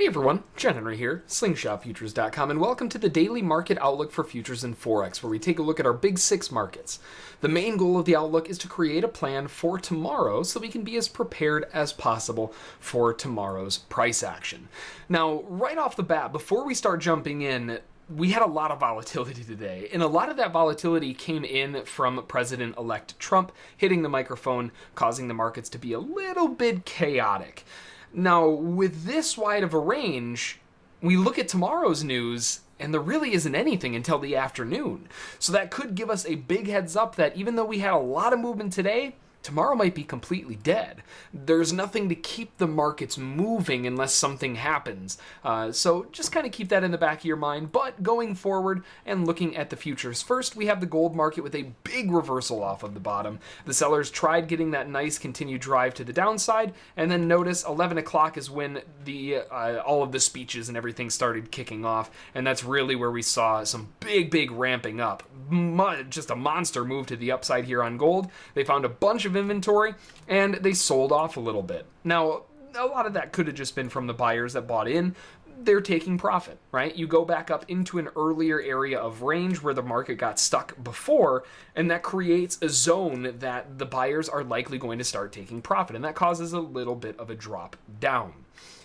Hey everyone, John Henry here, slingshotfutures.com, and welcome to the daily market outlook for futures and Forex, where we take a look at our big six markets. The main goal of the outlook is to create a plan for tomorrow so we can be as prepared as possible for tomorrow's price action. Now, right off the bat, before we start jumping in, we had a lot of volatility today, and a lot of that volatility came in from President-elect Trump hitting the microphone, causing the markets to be a little bit chaotic. Now, with this wide of a range, we look at tomorrow's news, and there really isn't anything until the afternoon. So that could give us a big heads up that even though we had a lot of movement today, tomorrow might be completely dead. There's nothing to keep the markets moving unless something happens. So just kind of keep that in the back of your mind. But going forward and looking at the futures, first we have the gold market with a big reversal off of the bottom. The sellers tried getting that nice continued drive to the downside, and then notice 11 o'clock is when the all of the speeches and everything started kicking off, and that's really where we saw some big ramping up. Just a monster move to the upside here on gold. They found a bunch of inventory and they sold off a little bit. Now, a lot of that could have just been from the buyers that bought in. They're taking profit, right? You go back up into an earlier area of range where the market got stuck before, and that creates a zone that the buyers are likely going to start taking profit, and that causes a little bit of a drop down.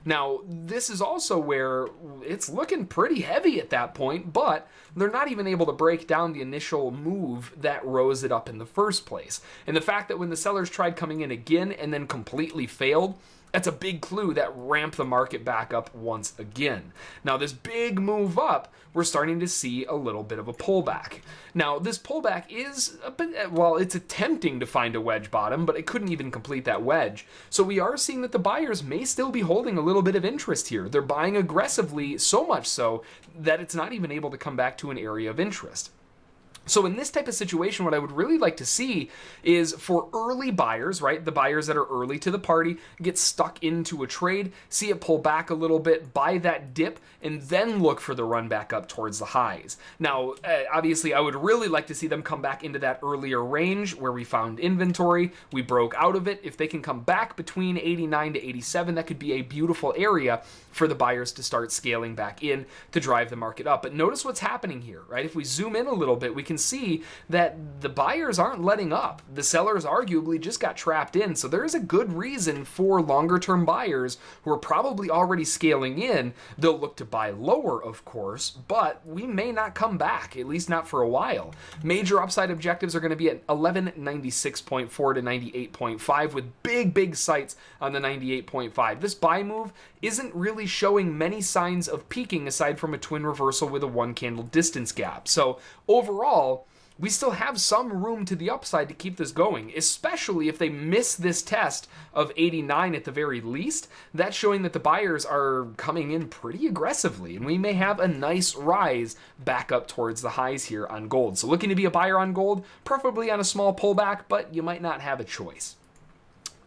Now, this is also where it's looking pretty heavy at that point, but they're not even able to break down the initial move that rose it up in the first place. And the fact that when the sellers tried coming in again and then completely failed, that's a big clue that ramped the market back up once again. Now, this big move up, we're starting to see a little bit of a pullback. Now, this pullback is a bit, well, it's attempting to find a wedge bottom, but it couldn't even complete that wedge. So we are seeing that the buyers may still be holding a little bit of interest here. They're buying aggressively, so much so that it's not even able to come back to an area of interest. So in this type of situation, what I would really like to see is for early buyers, right? The buyers that are early to the party, get stuck into a trade, see it pull back a little bit, buy that dip, and then look for the run back up towards the highs. Now, obviously, I would really like to see them come back into that earlier range where we found inventory. We broke out of it. If they can come back between 89 to 87, that could be a beautiful area for the buyers to start scaling back in to drive the market up. But notice what's happening here, right? If we zoom in a little bit, we can see that the buyers aren't letting up. The sellers arguably just got trapped in. So there is a good reason for longer term buyers who are probably already scaling in. They'll look to buy lower, of course, but we may not come back, at least not for a while. Major upside objectives are going to be at 1196.4 to 98.5 with big sights on the 98.5. This buy move isn't really showing many signs of peaking aside from a twin reversal with a one candle distance gap. So overall, we still have some room to the upside to keep this going, especially if they miss this test of 89 at the very least. That's showing that the buyers are coming in pretty aggressively, and we may have a nice rise back up towards the highs here on gold. So looking to be a buyer on gold, preferably on a small pullback, but you might not have a choice.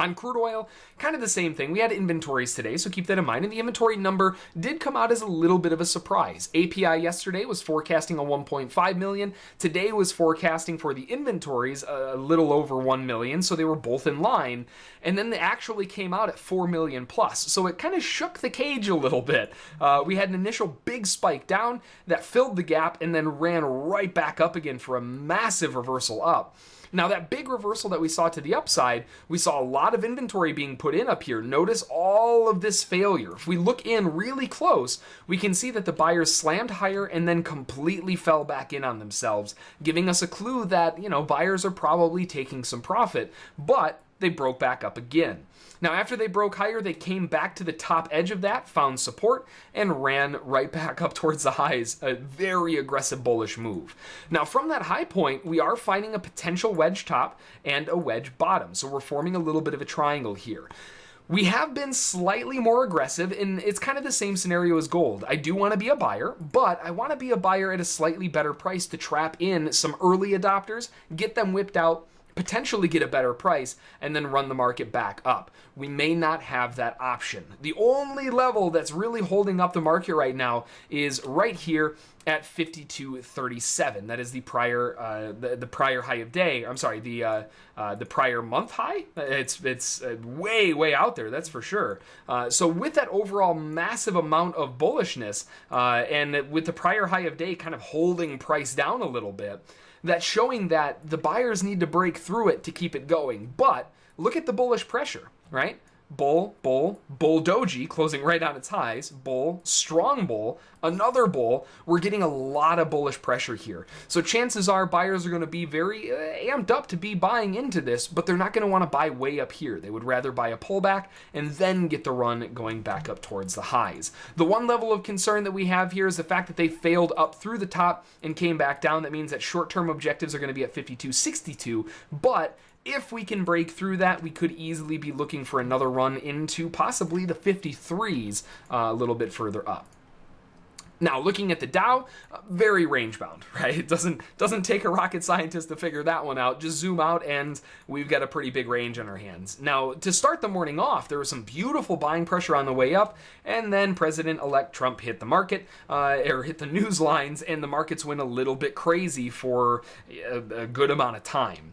On crude oil, kind of the same thing. We had inventories today, so keep that in mind. And the inventory number did come out as a little bit of a surprise. API yesterday was forecasting a 1.5 million. Today was forecasting for the inventories a little over 1 million, so they were both in line. And then they actually came out at 4 million plus. So it kind of shook the cage a little bit. We had an initial big spike down that filled the gap and then ran right back up again for a massive reversal up. Now, that big reversal that we saw to the upside, we saw a lot of inventory being put in up here. Notice all of this failure. If we look in really close, we can see that the buyers slammed higher and then completely fell back in on themselves, giving us a clue that, buyers are probably taking some profit, but they broke back up again. Now, after they broke higher, they came back to the top edge of that, found support, and ran right back up towards the highs. A very aggressive bullish move. Now, from that high point, we are finding a potential wedge top and a wedge bottom. So we're forming a little bit of a triangle here. We have been slightly more aggressive, and it's kind of the same scenario as gold. I do want to be a buyer, but I want to be a buyer at a slightly better price to trap in some early adopters, get them whipped out, potentially get a better price, and then run the market back up. We may not have that option. The only level that's really holding up the market right now is right here at 52.37. That is the prior the prior high of day. I'm sorry, the prior month high. It's way out there. That's for sure. So with that overall massive amount of bullishness, and with the prior high of day kind of holding price down a little bit, that's showing that the buyers need to break through it to keep it going. But look at the bullish pressure, right? Bull, doji, closing right on its highs, bull, strong bull, another bull. We're getting a lot of bullish pressure here. So chances are buyers are going to be very amped up to be buying into this, but they're not going to want to buy way up here. They would rather buy a pullback and then get the run going back up towards the highs. The one level of concern that we have here is the fact that they failed up through the top and came back down. That means that short-term objectives are going to be at 52.62, but if we can break through that, we could easily be looking for another run into possibly the 53s a little bit further up. Now, looking at the Dow, very range bound, right? It doesn't take a rocket scientist to figure that one out. Just zoom out and we've got a pretty big range on our hands. Now, to start the morning off, there was some beautiful buying pressure on the way up, and then President-elect Trump hit the market, or hit the news lines, and the markets went a little bit crazy for a good amount of time.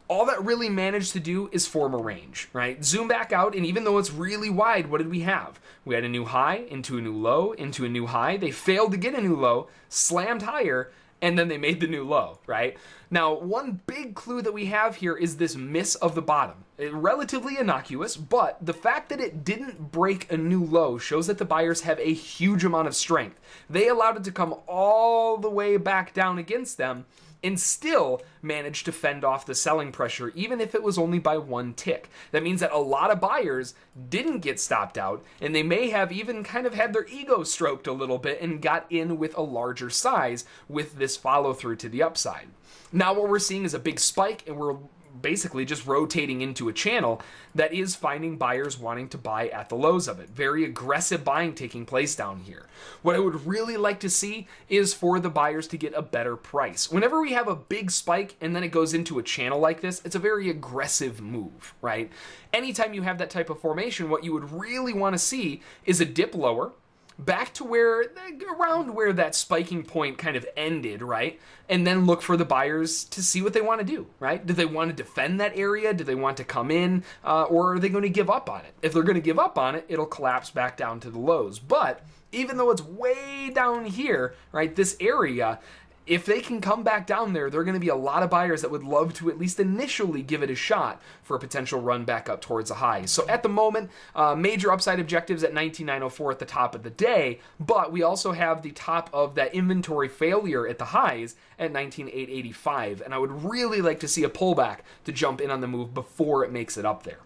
All that really managed to do is form a range, right? Zoom back out, and even though it's really wide, what did we have? We had a new high, into a new low, into a new high. They failed to get a new low, slammed higher, and then they made the new low, right? Now, one big clue that we have here is this miss of the bottom. Relatively innocuous, but the fact that it didn't break a new low shows that the buyers have a huge amount of strength. They allowed it to come all the way back down against them, and still managed to fend off the selling pressure, even if it was only by one tick. That means that a lot of buyers didn't get stopped out, and they may have even kind of had their ego stroked a little bit and got in with a larger size with this follow through to the upside. Now what we're seeing is a big spike, and we're basically just rotating into a channel that is finding buyers wanting to buy at the lows of it. Very aggressive buying taking place down here. What I would really like to see is for the buyers to get a better price. Whenever we have a big spike and then it goes into a channel like this, it's a very aggressive move, right? Anytime you have that type of formation, what you would really want to see is a dip lower, back to around where that spiking point kind of ended, right? And then look for the buyers to see what they want to do, right? Do they want to defend that area? Do they want to come in? Or are they going to give up on it? If they're going to give up on it, it'll collapse back down to the lows. But even though it's way down here, right, this area, if they can come back down there, there are going to be a lot of buyers that would love to at least initially give it a shot for a potential run back up towards the highs. So at the moment, major upside objectives at 19,904 at the top of the day, but we also have the top of that inventory failure at the highs at 19,885, and I would really like to see a pullback to jump in on the move before it makes it up there.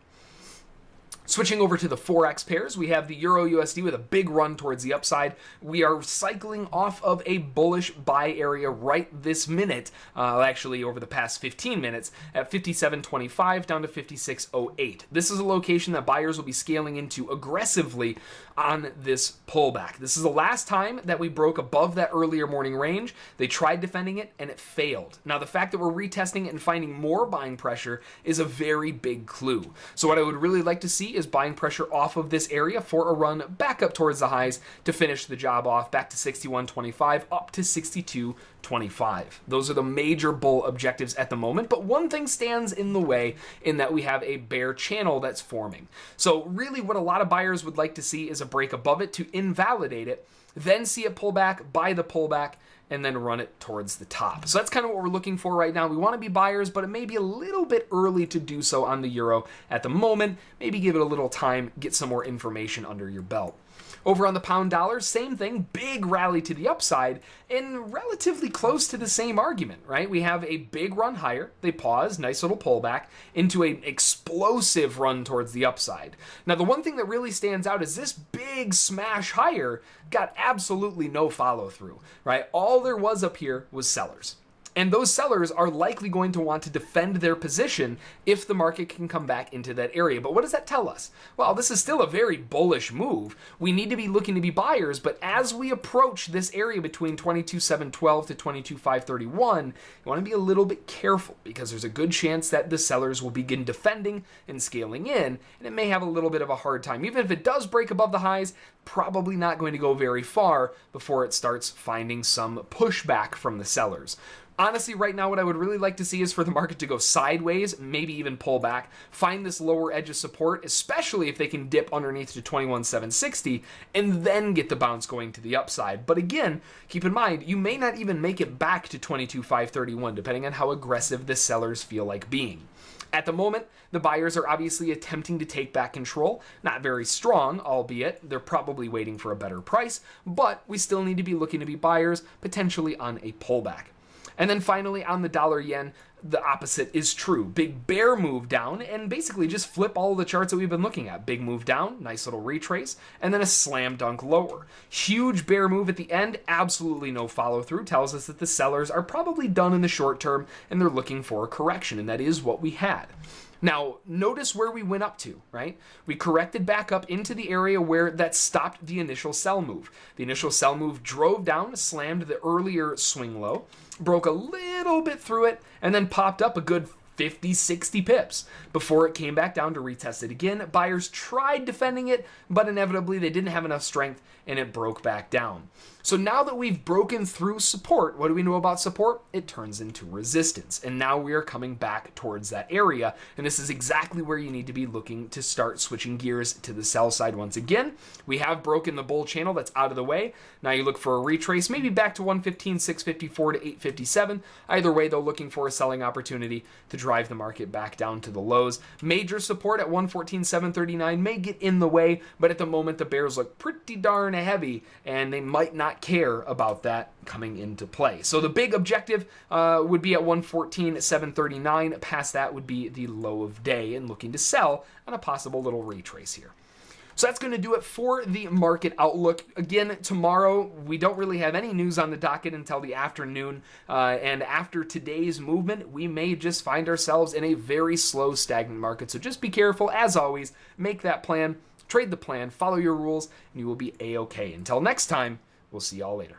Switching over to the Forex pairs, we have the Euro USD with a big run towards the upside. We are cycling off of a bullish buy area right this minute, actually over the past 15 minutes, at 57.25 down to 56.08. This is a location that buyers will be scaling into aggressively on this pullback. This is the last time that we broke above that earlier morning range. They tried defending it and it failed. Now the fact that we're retesting it and finding more buying pressure is a very big clue. So what I would really like to see is buying pressure off of this area for a run back up towards the highs to finish the job off, back to 61.25 up to 62.25. Those are the major bull objectives at the moment, but one thing stands in the way in that we have a bear channel that's forming. So really what a lot of buyers would like to see is a break above it to invalidate it, then see it pull back, buy the pullback, and then run it towards the top. So that's kind of what we're looking for right now. We want to be buyers, but it may be a little bit early to do so on the euro at the moment. Maybe give it a little time, get some more information under your belt. Over on the pound dollar, same thing, big rally to the upside and relatively close to the same argument, right? We have a big run higher, they pause, nice little pullback, into an explosive run towards the upside. Now, the one thing that really stands out is this big smash higher got absolutely no follow through, right? All there was up here was sellers. And those sellers are likely going to want to defend their position if the market can come back into that area. But what does that tell us? Well, this is still a very bullish move. We need to be looking to be buyers, but as we approach this area between 22,712 to 22,531, you want to be a little bit careful because there's a good chance that the sellers will begin defending and scaling in, and it may have a little bit of a hard time. Even if it does break above the highs, probably not going to go very far before it starts finding some pushback from the sellers. Honestly, right now, what I would really like to see is for the market to go sideways, maybe even pull back, find this lower edge of support, especially if they can dip underneath to 21,760, and then get the bounce going to the upside. But again, keep in mind, you may not even make it back to 22,531, depending on how aggressive the sellers feel like being. At the moment, the buyers are obviously attempting to take back control. Not very strong, albeit they're probably waiting for a better price, but we still need to be looking to be buyers, potentially on a pullback. And then finally, on the dollar yen, the opposite is true. Big bear move down, and basically just flip all of the charts that we've been looking at. Big move down, nice little retrace, and then a slam dunk lower. Huge bear move at the end, absolutely no follow through, tells us that the sellers are probably done in the short term and they're looking for a correction, and that is what we had. Now, notice where we went up to, right? We corrected back up into the area where that stopped the initial sell move. The initial sell move drove down, slammed the earlier swing low, broke a little bit through it, and then popped up a good 50, 60 pips before it came back down to retest it again. Buyers tried defending it, but inevitably they didn't have enough strength and it broke back down. So now that we've broken through support, what do we know about support? It turns into resistance. And now we are coming back towards that area. And this is exactly where you need to be looking to start switching gears to the sell side once again. We have broken the bull channel, that's out of the way. Now you look for a retrace, maybe back to 115, 654 to 857. Either way, though, looking for a selling opportunity to drive the market back down to the lows. Major support at 114, 739 may get in the way, but at the moment the bears look pretty darn heavy, and they might not care about that coming into play. So the big objective would be at 114, 739. Past that would be the low of day, and looking to sell on a possible little retrace here. So that's going to do it for the market outlook. Again, tomorrow, we don't really have any news on the docket until the afternoon. And after today's movement, we may just find ourselves in a very slow, stagnant market. So just be careful. As always, make that plan, trade the plan, follow your rules, and you will be A-okay. Until next time, we'll see y'all later.